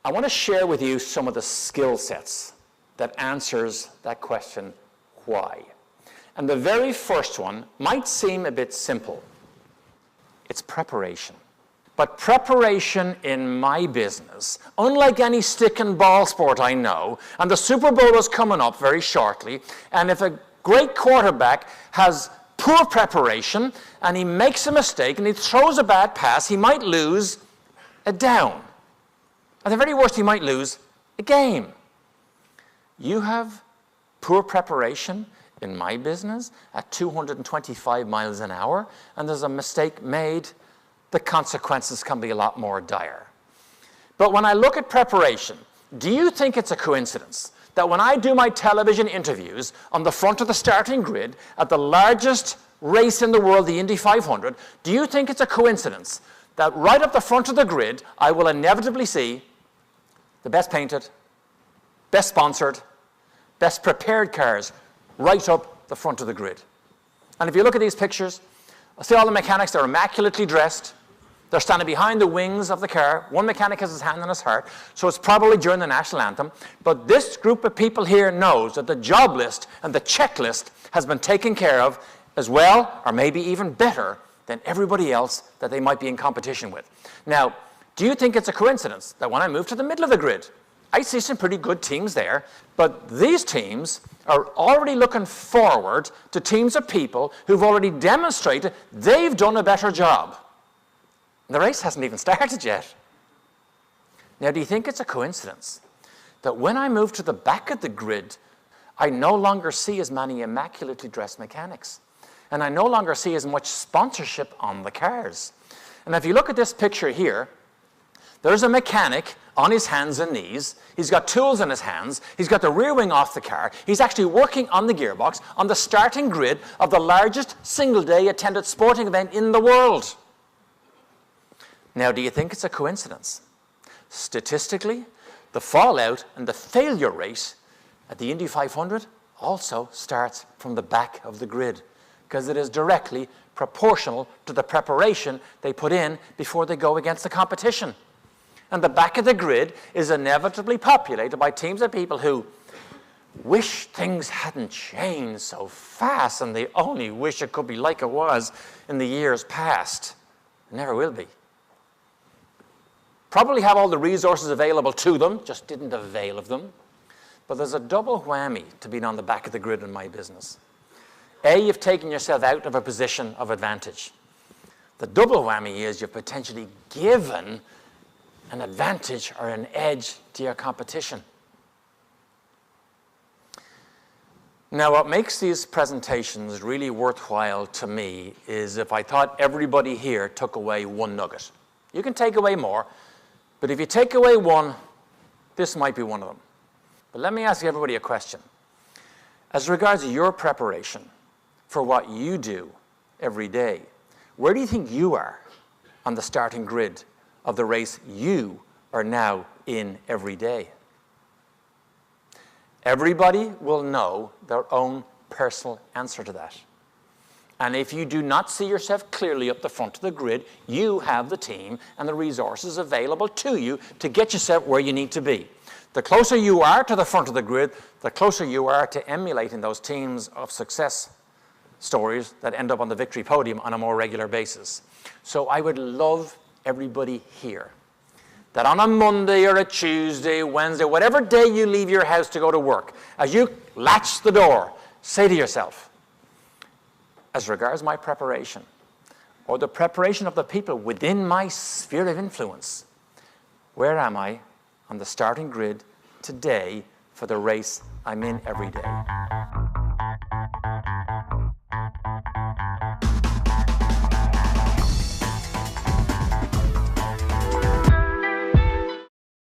I want to share with you some of the skill sets that answers that question, why? And the very first one might seem a bit simple. It's preparation. But preparation in my business, unlike any stick and ball sport I know, and the Super Bowl is coming up very shortly, and if a great quarterback has poor preparation and he makes a mistake and he throws a bad pass, he might lose a down. At the very worst, he might lose a game. You have poor preparation in my business at 225 miles an hour, and there's a mistake made, the consequences can be a lot more dire. But when I look at preparation, do you think it's a coincidence that when I do my television interviews on the front of the starting grid at the largest race in the world, the Indy 500, do you think it's a coincidence that right up the front of the grid, I will inevitably see the best painted, best sponsored, best prepared cars right up the front of the grid? And if you look at these pictures, I see all the mechanics, they're immaculately dressed. They're standing behind the wings of the car. One mechanic has his hand on his heart, so it's probably during the national anthem. But this group of people here knows that the job list and the checklist has been taken care of as well, or maybe even better, than everybody else that they might be in competition with. Now, do you think it's a coincidence that when I move to the middle of the grid, I see some pretty good teams there, but these teams are already looking forward to teams of people who've already demonstrated they've done a better job? The race hasn't even started yet. Now, do you think it's a coincidence that when I move to the back of the grid, I no longer see as many immaculately dressed mechanics, and I no longer see as much sponsorship on the cars? And if you look at this picture here, there's a mechanic on his hands and knees. He's got tools in his hands. He's got the rear wing off the car. He's actually working on the gearbox on the starting grid of the largest single-day attended sporting event in the world. Now, do you think it's a coincidence? Statistically, the fallout and the failure rate at the Indy 500 also starts from the back of the grid, because it is directly proportional to the preparation they put in before they go against the competition. And the back of the grid is inevitably populated by teams of people who wish things hadn't changed so fast, and they only wish it could be like it was in the years past. It never will be. Probably have all the resources available to them, just didn't avail of them. But there's a double whammy to being on the back of the grid in my business. A, you've taken yourself out of a position of advantage. The double whammy is you've potentially given an advantage or an edge to your competition. Now, what makes these presentations really worthwhile to me is if I thought everybody here took away one nugget. You can take away more, but if you take away one, this might be one of them. But let me ask everybody a question. As regards your preparation for what you do every day, where do you think you are on the starting grid of the race you are now in every day? Everybody will know their own personal answer to that. And if you do not see yourself clearly up the front of the grid, you have the team and the resources available to you to get yourself where you need to be. The closer you are to the front of the grid, the closer you are to emulating those teams of success stories that end up on the victory podium on a more regular basis. So I would love everybody here that on a Monday or a Tuesday, Wednesday, whatever day you leave your house to go to work, as you latch the door, say to yourself, as regards my preparation, or the preparation of the people within my sphere of influence, where am I on the starting grid today for the race I'm in every day?